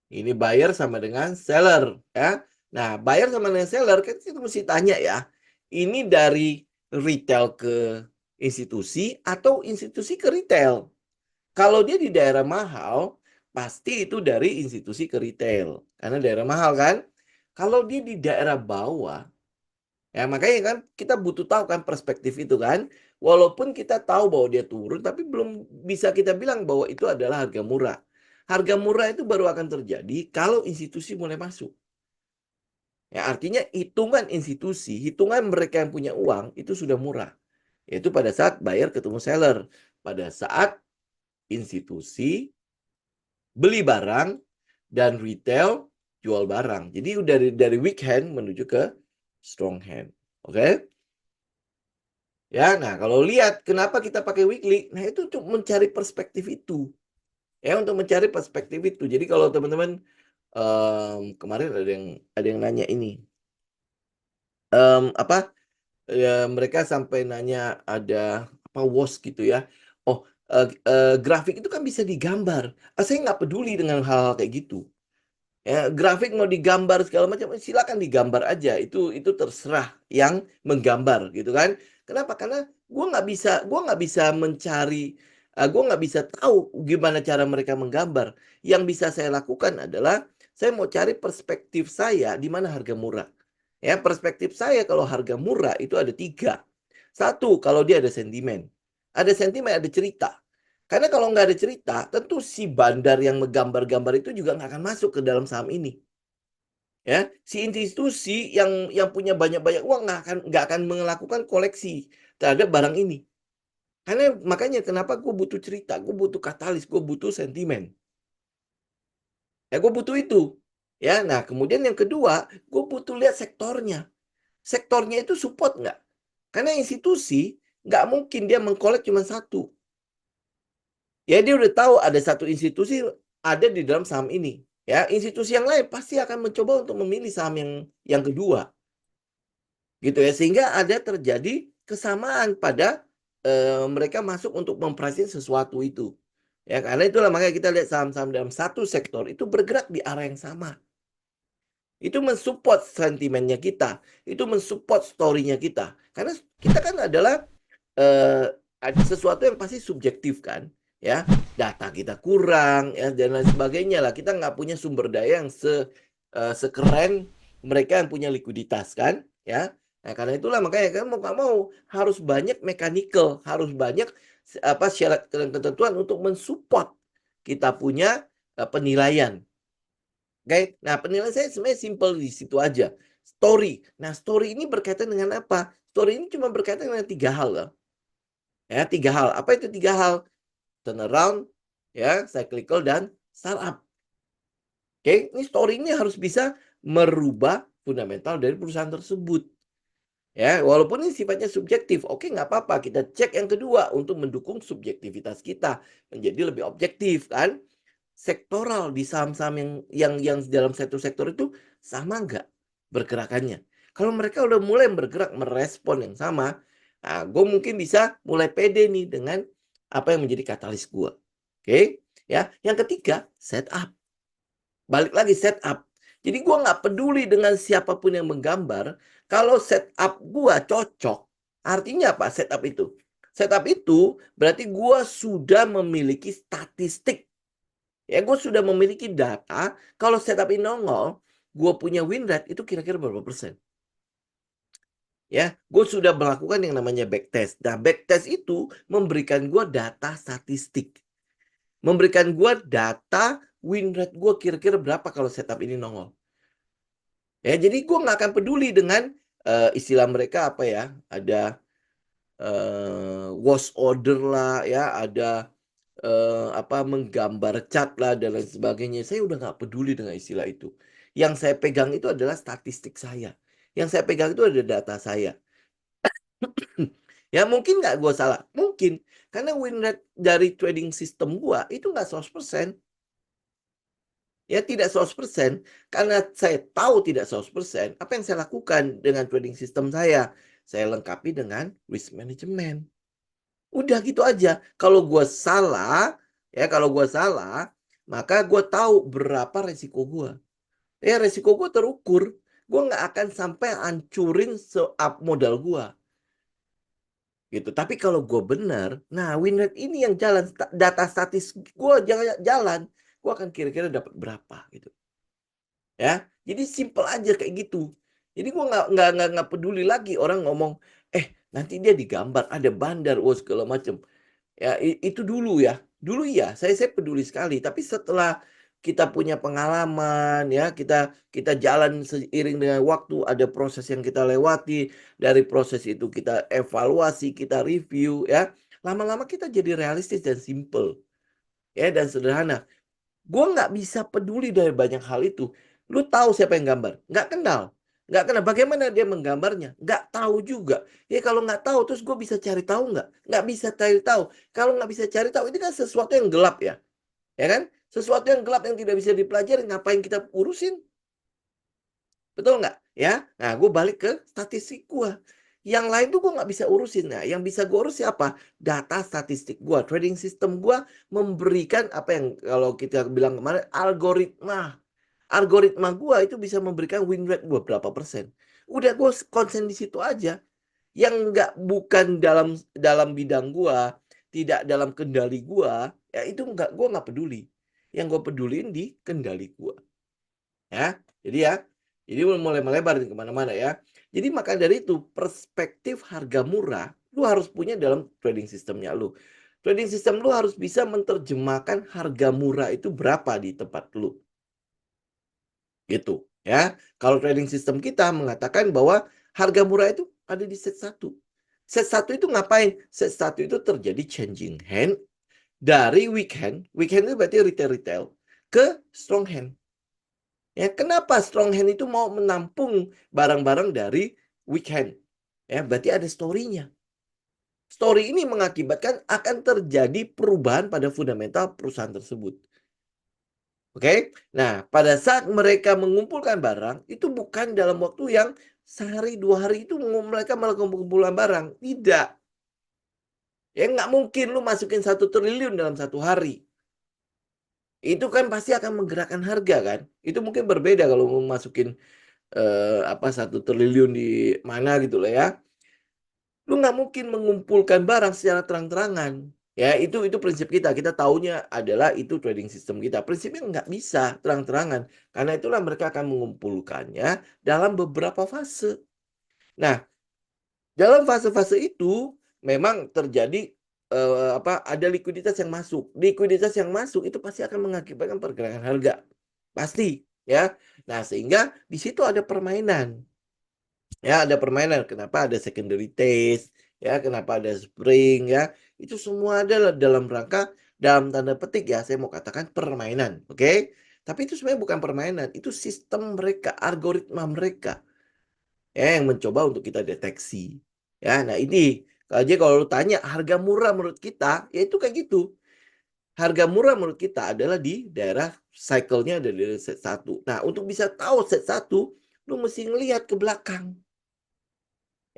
Ini buyer sama dengan seller, ya. Nah, buyer sama dengan seller kan kita mesti tanya ya. Ini dari retail ke institusi atau institusi ke retail? Kalau dia di daerah mahal, pasti itu dari institusi ke retail. Karena daerah mahal kan? Kalau dia di daerah bawah, ya makanya kan kita butuh tahu kan perspektif itu kan. Walaupun kita tahu bahwa dia turun, tapi belum bisa kita bilang bahwa itu adalah harga murah. Harga murah itu baru akan terjadi kalau institusi mulai masuk. Ya, artinya hitungan institusi, hitungan mereka yang punya uang itu sudah murah. Yaitu pada saat buyer ketemu seller. Pada saat institusi beli barang dan retail jual barang. Jadi dari weak hand menuju ke strong hand. Oke? Ya, nah kalau lihat kenapa kita pakai weekly, nah itu untuk mencari perspektif itu. Ya, untuk mencari perspektif itu. Jadi kalau teman-teman kemarin ada yang nanya ini. Apa ya mereka sampai nanya ada apa WOS gitu ya. Oh, grafik itu kan bisa digambar. Saya nggak peduli dengan hal-hal kayak gitu. Ya, grafik mau digambar segala macam, silakan digambar aja. Itu terserah yang menggambar gitu kan. Kenapa? Karena gua nggak bisa mencari, gua nggak bisa tahu gimana cara mereka menggambar. Yang bisa saya lakukan adalah saya mau cari perspektif saya di mana harga murah. Ya, perspektif saya kalau harga murah itu ada tiga. Satu, kalau dia ada sentimen. Ada sentimen, ada cerita. Karena kalau nggak ada cerita, tentu si bandar yang menggambar-gambar itu juga nggak akan masuk ke dalam saham ini. Ya, si institusi yang punya banyak-banyak uang nggak akan melakukan koleksi terhadap barang ini. Karena makanya kenapa gue butuh cerita, gue butuh katalis, gue butuh sentimen. Ya, gue butuh itu. Ya, nah kemudian yang kedua, gue butuh lihat sektornya. Sektornya itu support nggak? Karena institusi nggak mungkin dia mengkolek cuma satu. Ya, dia udah tahu ada satu institusi ada di dalam saham ini. Ya, institusi yang lain pasti akan mencoba untuk memilih saham yang kedua. Gitu ya, sehingga ada terjadi kesamaan pada mereka masuk untuk mempricing sesuatu itu. Ya, karena itulah makanya kita lihat saham-saham dalam satu sektor itu bergerak di arah yang sama. Itu mensupport sentimennya kita, itu mensupport story-nya kita. Karena kita kan adalah ada sesuatu yang pasti subjektif kan, ya. Data kita kurang ya dan lain sebagainya lah. Kita nggak punya sumber daya yang sekeren mereka yang punya likuiditas kan, ya. Nah, karena itulah makanya kan mau nggak mau harus banyak mechanical, harus banyak apa syarat dan ketentuan untuk mensupport kita punya penilaian. Oke, nah penilaian saya sebenarnya simpel di situ aja. Story. Nah, story ini berkaitan dengan apa? Story ini cuma berkaitan dengan tiga hal loh. Ya, tiga hal. Apa itu tiga hal? Turnaround, ya, cyclical dan startup. Oke, ini story ini harus bisa merubah fundamental dari perusahaan tersebut. Ya, walaupun ini sifatnya subjektif, oke nggak apa-apa. Kita cek yang kedua untuk mendukung subjektivitas kita menjadi lebih objektif kan. Sektoral di saham-saham yang dalam satu sektor itu sama nggak bergerakannya. Kalau mereka udah mulai bergerak merespon yang sama, nah, gue mungkin bisa mulai pede nih dengan apa yang menjadi katalis gue. Oke, ya. Yang ketiga, setup. Balik lagi setup. Jadi gue nggak peduli dengan siapapun yang menggambar. Kalau setup gue cocok, artinya apa setup itu? Setup itu berarti gue sudah memiliki statistik. Ya, gue sudah memiliki data, kalau setup ini nongol, gue punya win rate itu kira-kira berapa persen. Ya, gue sudah melakukan yang namanya backtest. Nah, backtest itu memberikan gue data statistik. Memberikan gue data win rate gue kira-kira berapa kalau setup ini nongol. Ya, jadi gue nggak akan peduli dengan istilah mereka apa ya, ada wash order lah, ya, ada apa menggambar cat lah dan lain sebagainya. Saya udah nggak peduli dengan istilah itu. Yang saya pegang itu adalah statistik saya. Yang saya pegang itu ada data saya. Ya mungkin nggak gue salah. Mungkin. Karena win rate dari trading system gue itu nggak 100%. Ya tidak 100%. Karena saya tahu tidak 100%. Apa yang saya lakukan dengan trading system saya? Saya lengkapi dengan risk management. Udah gitu aja. Kalau gue salah, ya kalau gue salah, maka gue tahu berapa resiko gue. Ya resiko gue terukur. Gue nggak akan sampai hancurin modal gue. Gitu. Tapi kalau gue benar, nah win rate ini yang jalan, data statis gue jalan, gue akan kira-kira dapat berapa gitu. Ya, jadi simple aja kayak gitu. Jadi gue nggak peduli lagi orang ngomong, nanti dia digambar ada bandar, segala macem. Ya, itu dulu ya. Dulu ya, saya peduli sekali. Tapi setelah kita punya pengalaman, ya, kita jalan seiring dengan waktu, ada proses yang kita lewati, dari proses itu kita evaluasi, kita review, ya. Lama-lama kita jadi realistis dan simple, ya, dan sederhana. Gue nggak bisa peduli dari banyak hal itu. Lu tahu siapa yang gambar? Nggak kenal. Nggak kenal. Bagaimana dia menggambarnya? Nggak tahu juga. Ya kalau nggak tahu, terus gue bisa cari tahu nggak? Nggak bisa cari tahu. Kalau nggak bisa cari tahu, ini kan sesuatu yang gelap ya. Ya kan? Sesuatu yang gelap yang tidak bisa dipelajari. Ngapain kita urusin? Betul nggak? Ya. Nah, gue balik ke statistik gue. Yang lain tuh gue nggak bisa urusin. Nah, yang bisa gue urus siapa? Data statistik gue. Trading system gue memberikan apa yang kalau kita bilang kemarin, algoritma. Algoritma gua itu bisa memberikan win rate gua berapa persen. Udah gua konsen di situ aja. Yang nggak bukan dalam dalam bidang gua, tidak dalam kendali gua, ya itu gua nggak peduli. Yang gua peduliin di kendali gua. Ya, jadi ya, jadi mulai melebar kemana-mana ya. Jadi maka dari itu perspektif harga murah lu harus punya dalam trading sistemnya lu. Trading sistem lu harus bisa menerjemahkan harga murah itu berapa di tempat lu. Gitu ya. Kalau trading system kita mengatakan bahwa harga murah itu ada di set 1. Set 1 itu ngapain? Set 1 itu terjadi changing hand dari weak hand itu berarti retail ke strong hand. Ya, kenapa strong hand itu mau menampung barang-barang dari weak hand? Ya, berarti ada story-nya. Story ini mengakibatkan akan terjadi perubahan pada fundamental perusahaan tersebut. Oke, nah pada saat mereka mengumpulkan barang itu bukan dalam waktu yang sehari 2 hari itu mereka melakukan pengumpulan barang, tidak. Ya nggak mungkin lu masukin 1 triliun dalam 1 hari. Itu kan pasti akan menggerakkan harga kan. Itu mungkin berbeda kalau mau masukin 1 triliun di mana gitu lah ya. Lu nggak mungkin mengumpulkan barang secara terang-terangan. Ya, itu prinsip kita. Kita taunya adalah itu trading system kita. Prinsipnya nggak bisa terang-terangan. Karena itulah mereka akan mengumpulkannya dalam beberapa fase. Nah, dalam fase-fase itu memang terjadi ada likuiditas yang masuk. Likuiditas yang masuk itu pasti akan mengakibatkan pergerakan harga. Pasti, ya. Nah, sehingga di situ ada permainan. Ya, ada permainan. Kenapa ada secondary taste, ya, kenapa ada spring, ya. Itu semua adalah dalam rangka, dalam tanda petik ya, saya mau katakan permainan, oke? Tapi itu sebenarnya bukan permainan, itu sistem mereka, algoritma mereka, ya, yang mencoba untuk kita deteksi. Ya, nah ini, aja kalau lu tanya harga murah menurut kita, ya itu kayak gitu. Harga murah menurut kita adalah di daerah cycle-nya dari set 1. Nah, untuk bisa tahu set 1, lu mesti ngelihat ke belakang.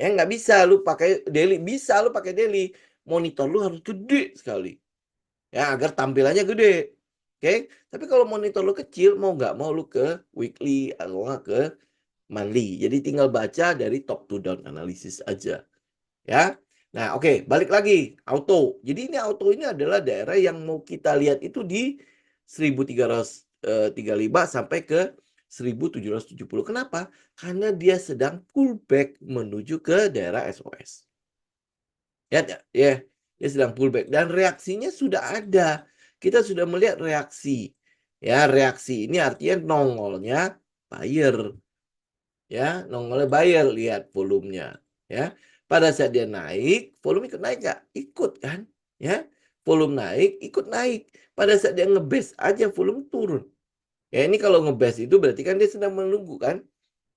Ya nggak bisa lu pakai daily, bisa lu pakai daily. Monitor lu harus gede sekali. Ya agar tampilannya gede. Oke? Tapi kalau monitor lu kecil, mau nggak mau lu ke weekly atau nggak ke monthly. Jadi tinggal baca dari top to down analysis aja. Ya. Nah, oke, balik lagi auto. Jadi ini auto ini adalah daerah yang mau kita lihat itu di 1335 sampai ke 1770. Kenapa? Karena dia sedang pullback menuju ke daerah SOS. Lihat ya, ya, dia sedang pullback dan reaksinya sudah ada. Kita sudah melihat reaksi. Ya, reaksi ini artinya nongolnya buyer. Ya, nongolnya buyer, lihat volumenya. Ya, pada saat dia naik, volume ikut naik nggak? Ikut kan? Ya, volume naik, ikut naik. Pada saat dia ngebase aja, volume turun. Ya, ini kalau ngebase itu berarti kan dia sedang menunggu kan?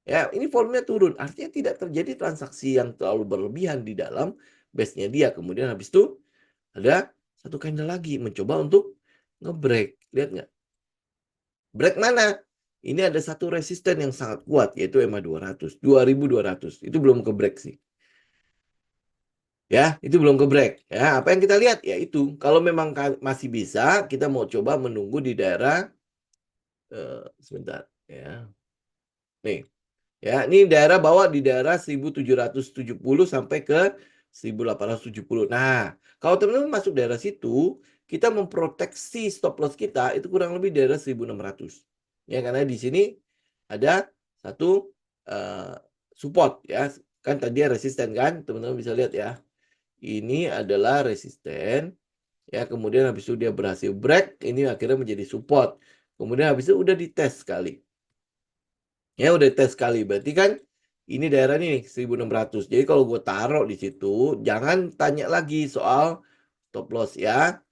Ya, ini volumenya turun. Artinya tidak terjadi transaksi yang terlalu berlebihan di dalam base-nya dia. Kemudian habis itu ada satu candle lagi mencoba untuk nge-break. Lihat nggak? Break mana? Ini ada satu resisten yang sangat kuat yaitu EMA 200, 2200. Itu belum ke break sih. Ya, itu belum ke-break. Ya, apa yang kita lihat? Ya itu, kalau memang masih bisa, kita mau coba menunggu di daerah, sebentar, ya. Nih, ya, ini daerah bawah di daerah 1770 sampai ke 1870. Nah, kalau teman-teman masuk daerah situ, kita memproteksi stop loss kita itu kurang lebih daerah 1600. Ya, karena di sini ada satu support ya. Kan tadi resisten kan, teman-teman bisa lihat ya. Ini adalah resisten ya, kemudian habis itu dia berhasil break, ini akhirnya menjadi support. Kemudian habis itu udah dites sekali. Ya udah tes sekali, berarti kan ini daerah nih 1600. Jadi kalau gue taruh di situ, jangan tanya lagi soal stop loss ya.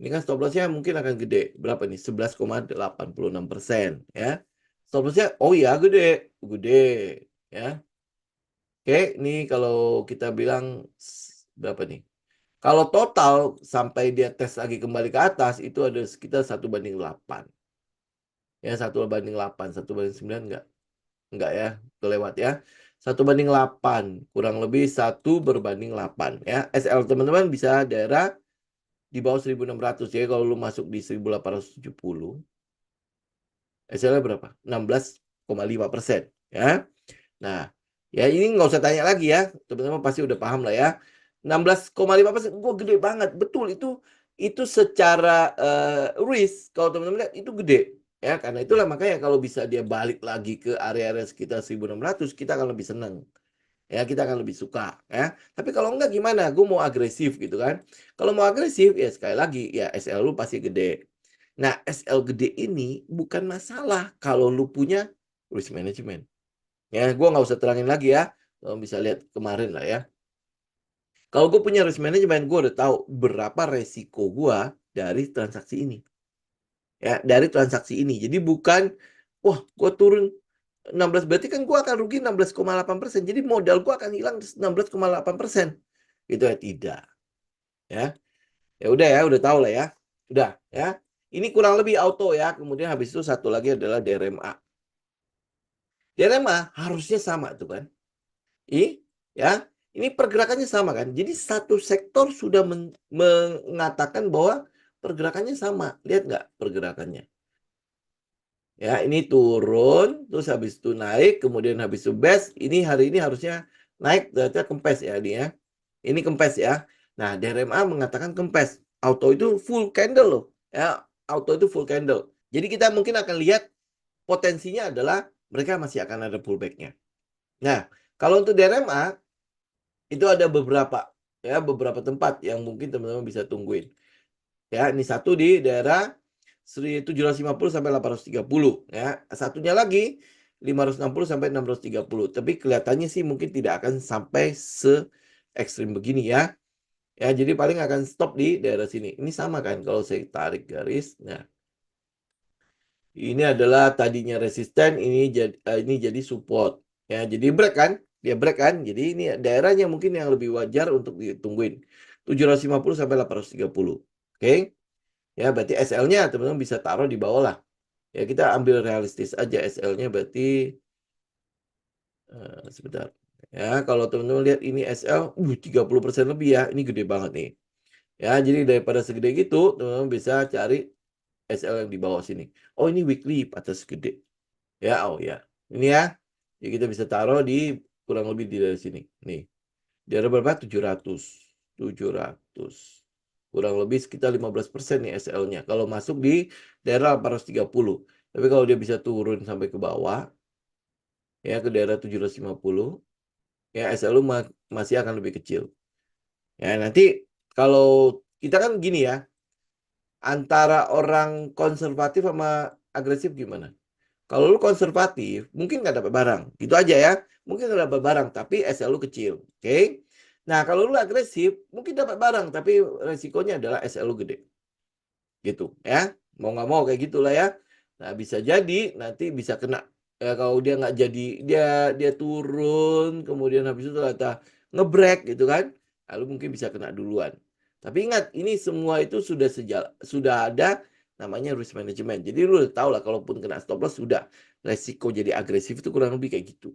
Ini kan stop lossnya mungkin akan gede. Berapa nih? 11,86% ya. Stop lossnya, oh ya gede, gede ya. Oke, ini kalau kita bilang berapa nih? Kalau total sampai dia tes lagi kembali ke atas, itu ada sekitar 1/8. Ya, 1/8, 1/9 enggak. Enggak ya, kelewat ya. 1/8, kurang lebih 1/8 ya. SL teman-teman bisa daerah di bawah 1600. Jadi kalau lu masuk di 1870, SL-nya berapa? 16,5% ya. Nah, ya ini nggak usah tanya lagi ya. Teman-teman pasti udah paham lah ya. 16,5%, gua gede banget. Betul, itu secara risk kalau teman-teman lihat itu gede. Ya, karena itulah makanya kalau bisa dia balik lagi ke area-area sekitar 1600, kita akan lebih senang. Ya, kita akan lebih suka ya. Tapi kalau enggak gimana? Gue mau agresif gitu kan. Kalau mau agresif ya sekali lagi ya SL lu pasti gede. Nah, SL gede ini bukan masalah kalau lu punya risk management. Ya, gue nggak usah terangin lagi ya. Lo bisa lihat kemarin lah ya. Kalau gue punya risk management, gue udah tahu berapa resiko gue dari transaksi ini. Ya, dari transaksi ini. Jadi bukan, wah, gue turun 16, berarti kan gue akan rugi 16,8%. Jadi modal gue akan hilang 16,8%. Gitu ya, tidak. Ya, ya udah tahu lah ya. Udah ya. Ini kurang lebih auto ya. Kemudian habis itu satu lagi adalah DRMA. DRMA harusnya sama tuh kan. Ya, ini pergerakannya sama kan. Jadi satu sektor sudah mengatakan bahwa pergerakannya sama. Lihat nggak pergerakannya? Ya, ini turun, terus habis itu naik, kemudian habis itu best. Ini hari ini harusnya naik, ternyata kempes ya ini ya. Ini kempes ya. Nah, DRMA mengatakan kempes. Auto itu full candle loh. Ya, auto itu full candle. Jadi kita mungkin akan lihat potensinya adalah mereka masih akan ada pullback-nya. Nah, kalau untuk DRMA itu ada beberapa tempat yang mungkin teman-teman bisa tungguin. Ya, ini satu di daerah 1750 sampai 830 ya. Satunya lagi 560 sampai 630. Tapi kelihatannya sih mungkin tidak akan sampai se ekstrim begini ya. Ya, jadi paling akan stop di daerah sini. Ini sama kan kalau saya tarik garis. Nah, ini adalah tadinya resisten, ini jadi support. Ya, jadi break kan? Dia break kan? Jadi ini daerahnya mungkin yang lebih wajar untuk ditungguin. 750 sampai 830. Oke? Ya, berarti SL-nya teman-teman bisa taruh di bawah lah. Ya, kita ambil realistis aja SL-nya berarti sebentar. Ya, kalau teman-teman lihat ini SL 30% lebih ya. Ini gede banget nih. Ya, jadi daripada segede gitu, teman-teman bisa cari SL yang di bawah sini. Oh, ini weekly atas gede. Ya, oh ya. Ini ya. Jadi kita bisa taruh di kurang lebih di dari sini. Nih. Di daerah berapa? 700. 700. Kurang lebih sekitar 15% nih SL-nya. Kalau masuk di daerah 830. Tapi kalau dia bisa turun sampai ke bawah, ya ke daerah 750, ya SL lu masih akan lebih kecil. Ya, nanti kalau kita kan gini ya, antara orang konservatif sama agresif gimana? Kalau lu konservatif, mungkin nggak dapat barang. Gitu aja ya. Mungkin nggak dapat barang, tapi SL lu kecil. Oke? Nah, kalau lu agresif, mungkin dapat barang, tapi resikonya adalah SL lu gede. Gitu ya. Mau nggak mau kayak gitulah ya. Nah, bisa jadi nanti bisa kena. Ya, kalau dia nggak jadi, dia turun, kemudian habis itu ternyata ngebreak gitu kan. Lalu mungkin bisa kena duluan. Tapi ingat, ini semua itu sudah ada namanya risk management. Jadi lu udah tahu lah, kalaupun kena stop loss sudah resiko jadi agresif itu kurang lebih kayak gitu.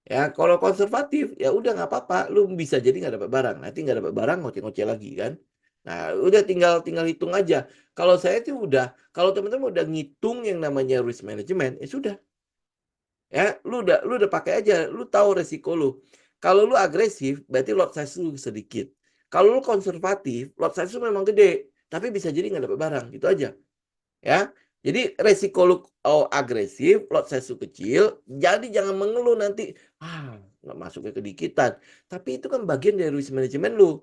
Ya, kalau konservatif, ya udah nggak apa-apa. Lu bisa jadi nggak dapat barang. Nanti nggak dapat barang, ngoceh-ngoceh lagi kan. Nah, udah tinggal hitung aja. Kalau saya tuh udah, kalau teman-teman udah ngitung yang namanya risk management, ya sudah. Ya, lu udah pakai aja. Lu tahu resiko lu. Kalau lu agresif, berarti lot size lu sedikit. Kalau lu konservatif, lot size lu memang gede, tapi bisa jadi nggak dapat barang. Gitu aja. Ya. Jadi resiko lu agresif, lot size lu kecil, jadi jangan mengeluh nanti, nggak masuknya kedikitan. Tapi itu kan bagian dari risk management lu,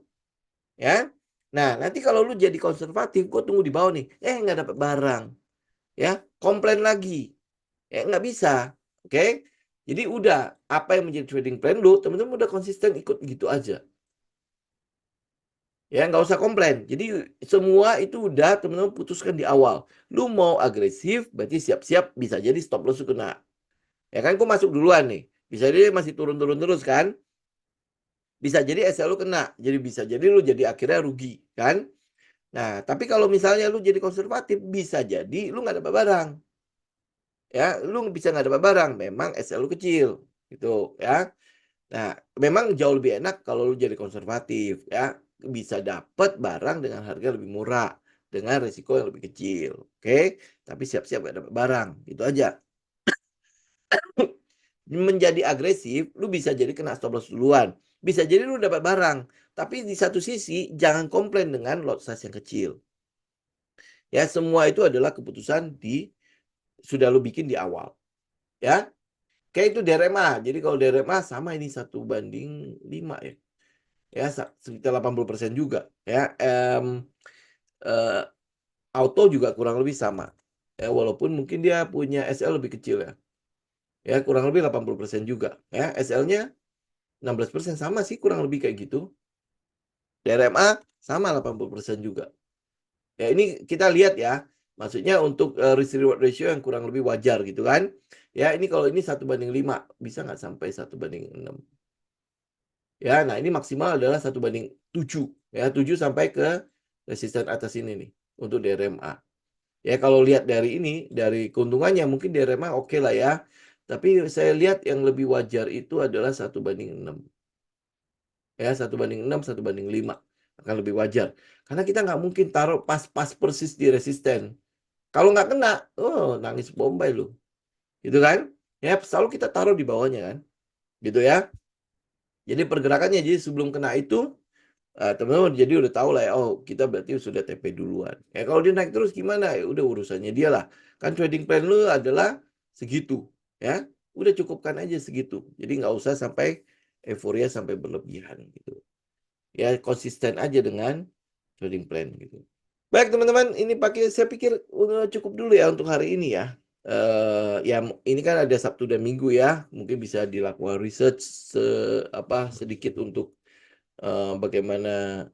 ya. Nah, nanti kalau lu jadi konservatif, gue tunggu di bawah nih, nggak dapat barang, ya, komplain lagi, nggak bisa, oke? Jadi udah, apa yang menjadi trading plan lu, teman-teman udah konsisten ikut gitu aja. Ya, nggak usah komplain. Jadi semua itu udah teman-teman putuskan di awal. Lu mau agresif, berarti siap-siap bisa jadi stop loss lu kena. Ya kan, gua masuk duluan nih. Bisa jadi masih turun-turun terus kan. Bisa jadi SL lu kena. Jadi bisa jadi lu jadi akhirnya rugi kan. Nah, tapi kalau misalnya lu jadi konservatif, bisa jadi lu nggak dapat barang. Ya, lu bisa nggak dapat barang. Memang SL lu kecil. Gitu ya. Nah, memang jauh lebih enak kalau lu jadi konservatif ya, bisa dapat barang dengan harga lebih murah, dengan risiko yang lebih kecil. Oke, tapi siap-siap gak dapat barang, itu aja. Menjadi agresif, lu bisa jadi kena stop loss duluan. Bisa jadi lu dapat barang, tapi di satu sisi jangan komplain dengan lot size yang kecil. Ya, semua itu adalah keputusan sudah lu bikin di awal. Ya, kayak itu DRMA. Jadi kalau DRMA sama ini 1:5 ya. Ya sekitar 80% juga ya. Auto juga kurang lebih sama ya, walaupun mungkin dia punya SL lebih kecil ya kurang lebih 80% juga ya, SL-nya 16% sama sih kurang lebih kayak gitu. DRMA sama 80% juga ya. Ini kita lihat ya, maksudnya untuk risk reward ratio yang kurang lebih wajar gitu kan ya. Ini kalau ini 1:5 bisa nggak sampai 1:6 ya. Nah, ini maksimal adalah 1:7 ya, 7 sampai ke resisten atas ini nih untuk DRMA. Ya, kalau lihat dari ini, dari keuntungannya mungkin DRMA oke lah ya. Tapi saya lihat yang lebih wajar itu adalah 1:6. Ya, 1:6, 1:5 akan lebih wajar. Karena kita nggak mungkin taruh pas-pas persis di resisten. Kalau nggak kena, nangis bombay lu. Gitu kan? Ya, selalu kita taruh di bawahnya kan. Gitu ya. Jadi pergerakannya, jadi sebelum kena itu, teman-teman jadi udah tahu lah ya, oh kita berarti sudah TP duluan. Ya kalau dia naik terus gimana? Ya udah urusannya dia lah. Kan trading plan lu adalah segitu, ya. Udah cukupkan aja segitu. Jadi nggak usah sampai euforia sampai berlebihan gitu. Ya konsisten aja dengan trading plan gitu. Baik teman-teman, ini saya pikir udah cukup dulu ya untuk hari ini ya. Ya ini kan ada Sabtu dan Minggu ya, mungkin bisa dilakukan research sedikit untuk bagaimana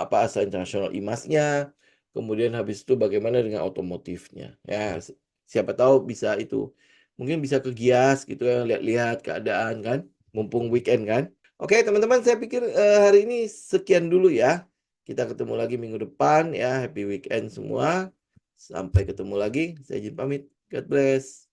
asal internasional emasnya, kemudian habis itu bagaimana dengan otomotifnya. Ya, siapa tahu bisa itu. Mungkin bisa ke Gias gitu ya, lihat-lihat keadaan kan, mumpung weekend kan. Oke, teman-teman, saya pikir hari ini sekian dulu ya. Kita ketemu lagi minggu depan ya. Happy weekend semua. Sampai ketemu lagi. Saya izin pamit. God bless.